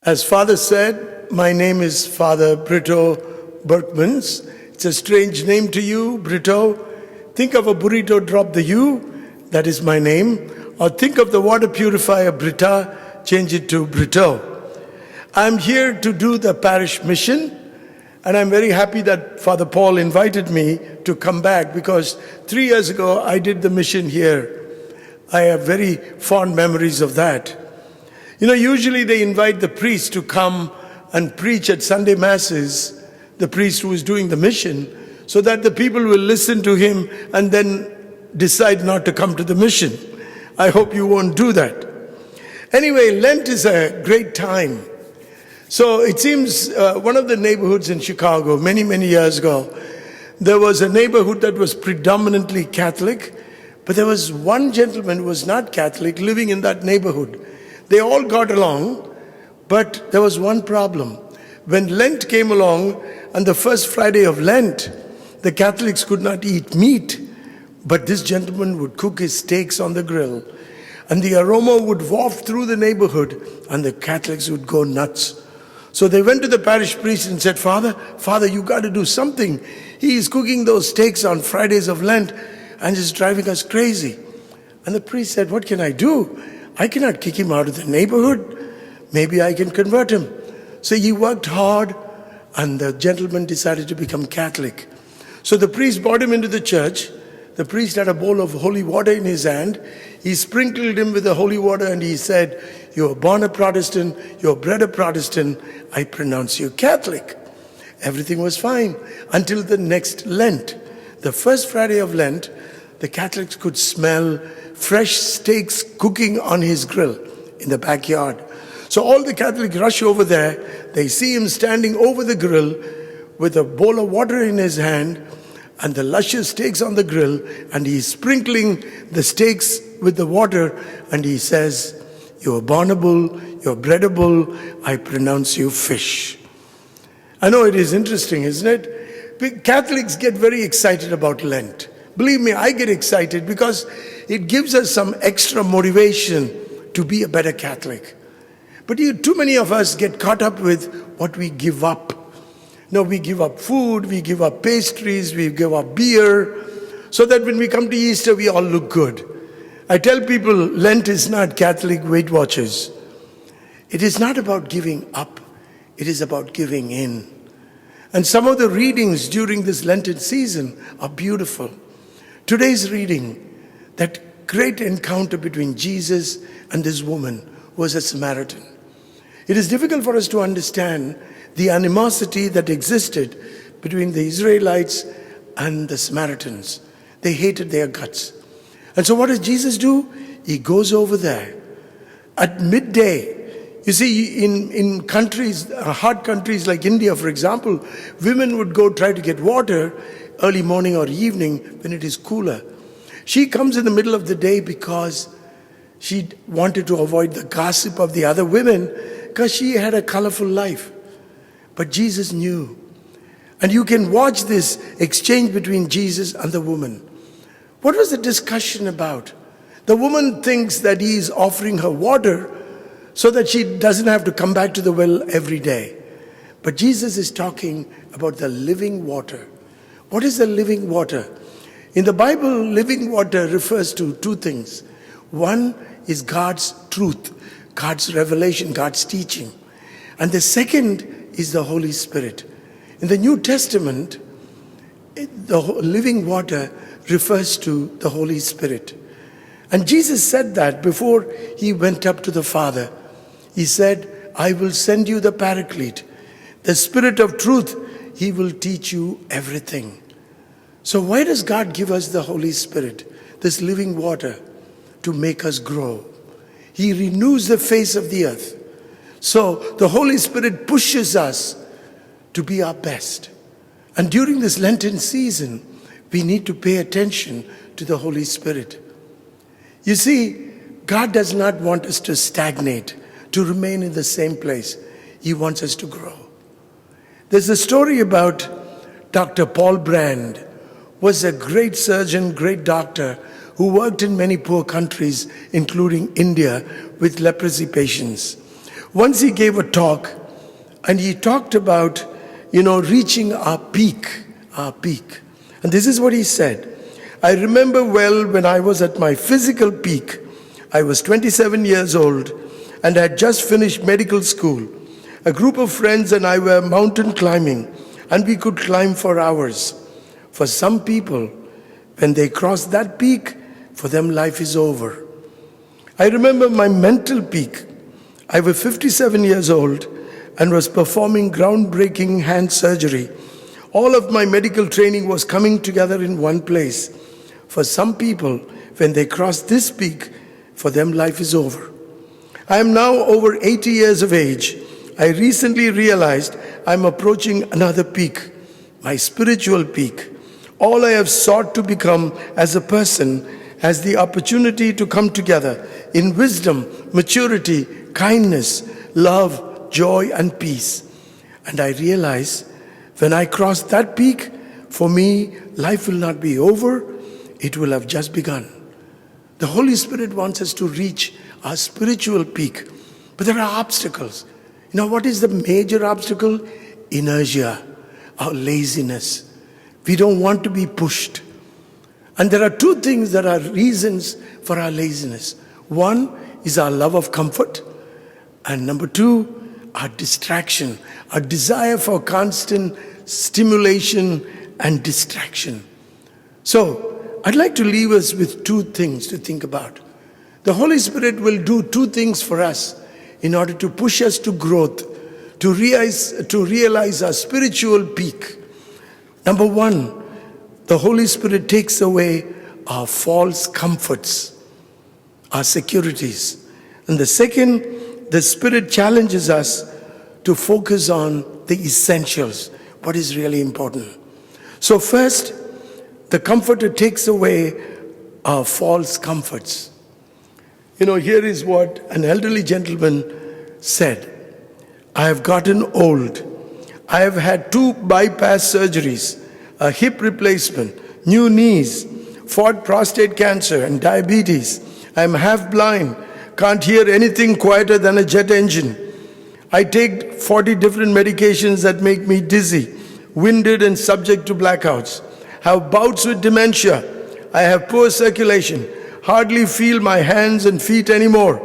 As Father said, my name is Father Britto Berchmans. It's a strange name to you, Britto. Think of a burrito, drop the U, that is my name. Or think of the water purifier, Britta, change it to Britto. I'm here to do the parish mission, and I'm very happy that Father Paul invited me to come back, because 3 years ago I did the mission here. I have very fond memories of that. You know, usually they invite the priest to come and preach at Sunday Masses, the priest who is doing the mission, so that the people will listen to him and then decide not to come to the mission. I hope you won't do that. Anyway, Lent is a great time. So it seems one of the neighborhoods in Chicago, many years ago, there was a neighborhood that was predominantly Catholic, but there was one gentleman who was not Catholic living in that neighborhood. They all got along, but there was one problem. When Lent came along, on the first Friday of Lent, the Catholics could not eat meat, but this gentleman would cook his steaks on the grill, and the aroma would waft through the neighborhood, and the Catholics would go nuts. So they went to the parish priest and said, Father, you got to do something. He is cooking those steaks on Fridays of Lent and it's driving us crazy. And the priest said, what can I do? I cannot kick him out of the neighborhood. Maybe I can convert him. So he worked hard, and the gentleman decided to become Catholic. So the priest brought him into the church. The priest had a bowl of holy water in his hand. He sprinkled him with the holy water and he said, you're born a Protestant, you're bred a Protestant, I pronounce you Catholic. Everything was fine until the next Lent. The first Friday of Lent, the Catholics could smell fresh steaks cooking on his grill in the backyard. So all the Catholics rush over there. They see him standing over the grill with a bowl of water in his hand and the luscious steaks on the grill, and he's sprinkling the steaks with the water, and he says, you're bornable, you're breadable, I pronounce you fish. I know it is interesting, isn't it? Catholics get very excited about Lent. Believe me, I get excited because it gives us some extra motivation to be a better Catholic. But too many of us get caught up with what we give up. No, we give up food, we give up pastries, we give up beer, so that when we come to Easter, we all look good. I tell people, Lent is not Catholic Weight Watchers. It is not about giving up, it is about giving in. And some of the readings during this Lenten season are beautiful. Today's reading, that great encounter between Jesus and this woman who was a Samaritan. It is difficult for us to understand the animosity that existed between the Israelites and the Samaritans. They hated their guts. And so what does Jesus do? He goes over there at midday. You see, in countries, hot countries like India, for example, women would go try to get water early morning or evening when it is cooler. She comes in the middle of the day because she wanted to avoid the gossip of the other women, because she had a colorful life. But Jesus knew. And you can watch this exchange between Jesus and the woman. What was the discussion about? The woman thinks that he is offering her water so that she doesn't have to come back to the well every day. But Jesus is talking about the living water. What is the living water? In the Bible, living water refers to two things. One is God's truth, God's revelation, God's teaching. And the second is the Holy Spirit. In the New Testament, the living water refers to the Holy Spirit. And Jesus said that before he went up to the Father. He said, I will send you the Paraclete, the Spirit of truth. He will teach you everything. So why does God give us the Holy Spirit, this living water, to make us grow? He renews the face of the earth. So the Holy Spirit pushes us to be our best. And during this Lenten season, we need to pay attention to the Holy Spirit. You see, God does not want us to stagnate, to remain in the same place. He wants us to grow. There's a story about Dr. Paul Brand, was a great surgeon, great doctor, who worked in many poor countries, including India, with leprosy patients. Once he gave a talk, and he talked about, reaching our peak. And this is what he said. I remember well when I was at my physical peak. I was 27 years old and had just finished medical school. A group of friends and I were mountain climbing, and we could climb for hours. For some people, when they cross that peak, for them life is over. I remember my mental peak. I was 57 years old and was performing groundbreaking hand surgery. All of my medical training was coming together in one place. For some people, when they cross this peak, for them life is over. I am now over 80 years of age. I recently realized I'm approaching another peak, my spiritual peak. All I have sought to become as a person has the opportunity to come together in wisdom, maturity, kindness, love, joy, and peace. And I realize when I cross that peak, for me, life will not be over, it will have just begun. The Holy Spirit wants us to reach our spiritual peak. But there are obstacles. What is the major obstacle? Inertia, our laziness. We don't want to be pushed. And there are two things that are reasons for our laziness. One is our love of comfort. And number two, our distraction, our desire for constant stimulation and distraction. So, I'd like to leave us with two things to think about. The Holy Spirit will do two things for us in order to push us to growth, to realize our spiritual peak. Number one, the Holy Spirit takes away our false comforts, our securities. And the second, the Spirit challenges us to focus on the essentials, what is really important. So first, the Comforter takes away our false comforts. Here is what an elderly gentleman said. I have gotten old. I have had 2 bypass surgeries, a hip replacement, new knees, fought prostate cancer and diabetes. I am half blind, can't hear anything quieter than a jet engine. I take 40 different medications that make me dizzy, winded and subject to blackouts. Have bouts with dementia. I have poor circulation, hardly feel my hands and feet anymore.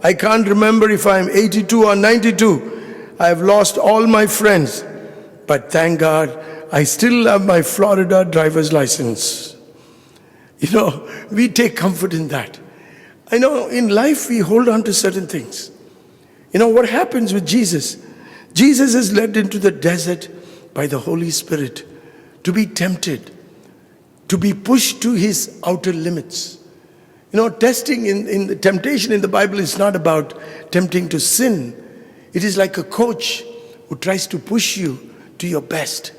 I can't remember if I am 82 or 92. I have lost all my friends, but thank God I still have my Florida driver's license. We take comfort in that. I know in life we hold on to certain things. What happens with Jesus? Jesus is led into the desert by the Holy Spirit to be tempted, to be pushed to his outer limits. Testing in the temptation in the Bible is not about tempting to sin. It is like a coach who tries to push you to your best.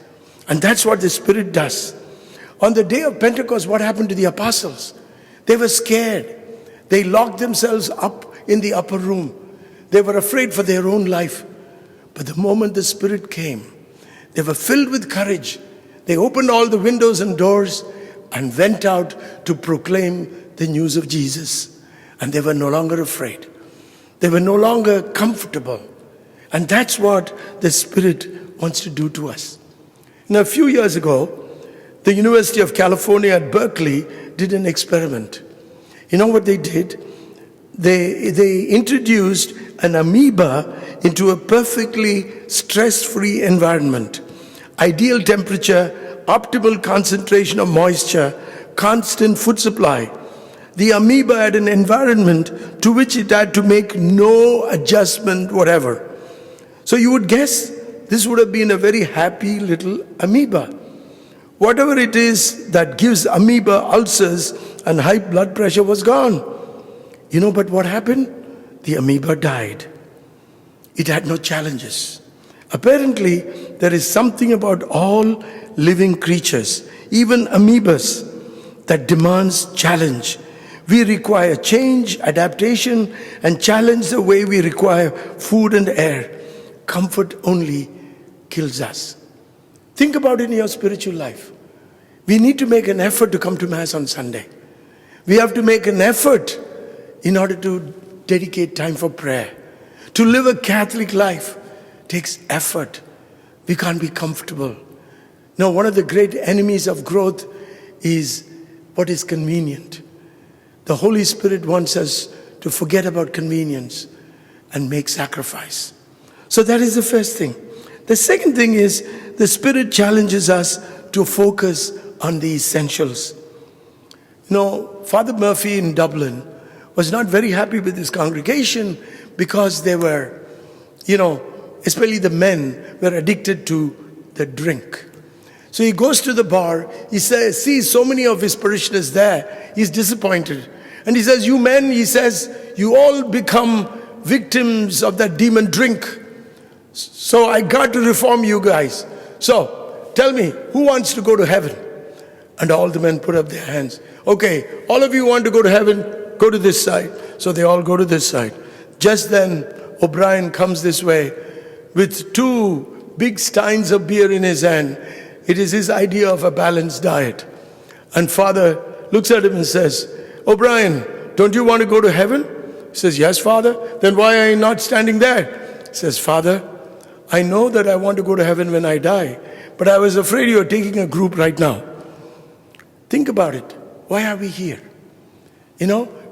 And that's what the Spirit does. On the day of Pentecost, what happened to the apostles? They were scared. They locked themselves up in the upper room. They were afraid for their own life. But the moment the Spirit came, they were filled with courage. They opened all the windows and doors and went out to proclaim the news of Jesus. And they were no longer afraid. They were no longer comfortable. And that's what the Spirit wants to do to us. Now, a few years ago, the University of California at Berkeley did an experiment. You know what they did? They introduced an amoeba into a perfectly stress-free environment. Ideal temperature, optimal concentration of moisture, constant food supply. The amoeba had an environment to which it had to make no adjustment whatever. So you would guess this would have been a very happy little amoeba. Whatever it is that gives amoeba ulcers and high blood pressure was gone. But what happened? The amoeba died. It had no challenges. Apparently, there is something about all living creatures, even amoebas, that demands challenge. We require change, adaptation, and challenge the way we require food and air. Comfort only kills us. Think about it in your spiritual life. We need to make an effort to come to Mass on Sunday. We have to make an effort in order to dedicate time for prayer, to To live a Catholic life takes effort. We can't be comfortable. No, one of the great enemies of growth is what is convenient. The Holy Spirit wants us to forget about convenience and make sacrifice. So that is the first thing. The second thing is the Spirit challenges us to focus on the essentials. Father Murphy in Dublin was not very happy with his congregation because they were, especially the men, were addicted to the drink. So he goes to the bar, he sees so many of his parishioners there, he's disappointed. And he says, you men, he says, you all become victims of that demon drink. So I got to reform you guys. So tell me, who wants to go to heaven? And all the men put up their hands. Okay, all of you want to go to heaven, go to this side. So they all go to this side. Just then, O'Brien comes this way with 2 big steins of beer in his hand. It is his idea of a balanced diet. And Father looks at him and says, O'Brien, don't you want to go to heaven? He says, yes, Father. Then why are you not standing there? He says, Father, I know that I want to go to heaven when I die, but I was afraid you are taking a group right now. Think about it. Why are we here?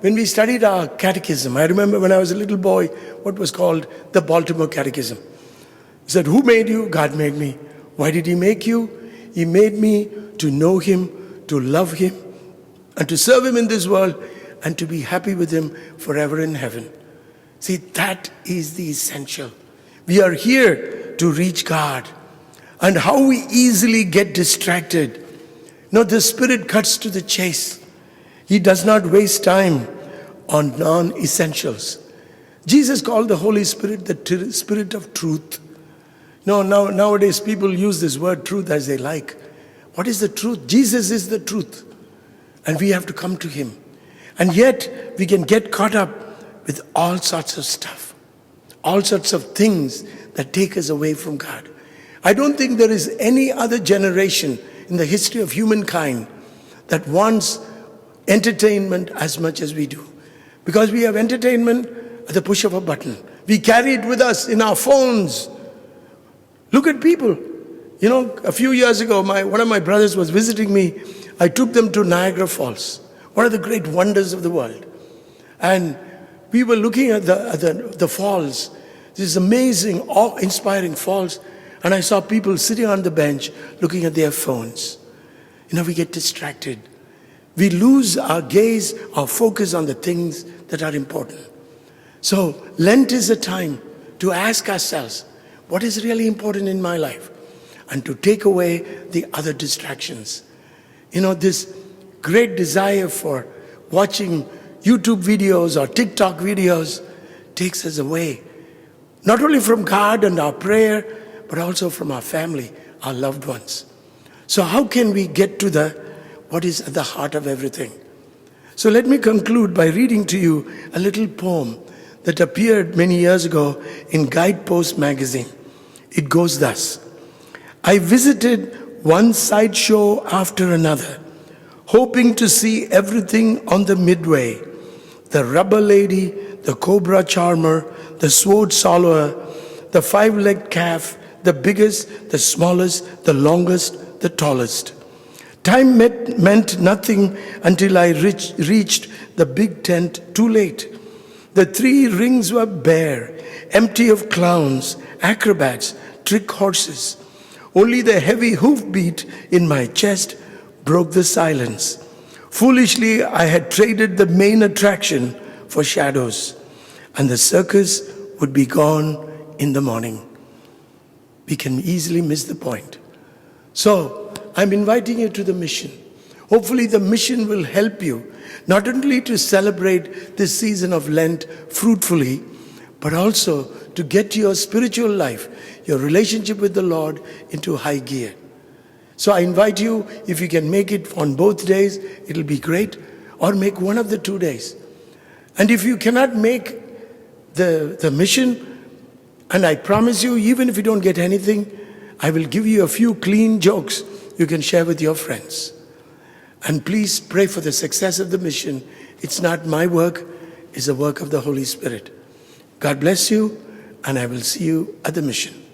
When we studied our catechism, I remember when I was a little boy, what was called the Baltimore Catechism. He said, who made you? God made me. Why did he make you? He made me to know him, to love him, and to serve him in this world, and to be happy with him forever in heaven. See, that is the essential. We are here to reach God. And how we easily get distracted. The Spirit cuts to the chase. He does not waste time on non-essentials. Jesus called the Holy Spirit the Spirit of truth. Nowadays people use this word truth as they like. What is the truth? Jesus is the truth. And we have to come to him. And yet we can get caught up with all sorts of stuff. All sorts of things that take us away from God. I don't think there is any other generation in the history of humankind that wants entertainment as much as we do. Because we have entertainment at the push of a button. We carry it with us in our phones. Look at people. A few years ago, one of my brothers was visiting me. I took them to Niagara Falls, one of the great wonders of the world. And we were looking at the falls, these amazing, awe-inspiring falls. And I saw people sitting on the bench looking at their phones. We get distracted. We lose our gaze, our focus on the things that are important. So Lent is a time to ask ourselves, what is really important in my life? And to take away the other distractions. This great desire for watching YouTube videos or TikTok videos takes us away. Not only from God and our prayer, but also from our family, our loved ones. So how can we get to what is at the heart of everything? So let me conclude by reading to you a little poem that appeared many years ago in Guidepost magazine. It goes thus. I visited one sideshow after another, hoping to see everything on the midway. The rubber lady, the cobra charmer, the sword swallower, the 5-legged calf, the biggest, the smallest, the longest, the tallest. Time meant nothing until I reached the big tent too late. The 3 rings were bare, empty of clowns, acrobats, trick horses. Only the heavy hoofbeat in my chest broke the silence. Foolishly, I had traded the main attraction for shadows, and the circus would be gone in the morning. We can easily miss the point. So, I'm inviting you to the mission. Hopefully the mission will help you, not only to celebrate this season of Lent fruitfully, but also to get your spiritual life, your relationship with the Lord into high gear. So I invite you, if you can make it on both days, it'll be great, or make one of the 2 days. And if you cannot make the mission, and I promise you, even if you don't get anything, I will give you a few clean jokes you can share with your friends. And please pray for the success of the mission. It's not my work, it's the work of the Holy Spirit. God bless you, and I will see you at the mission.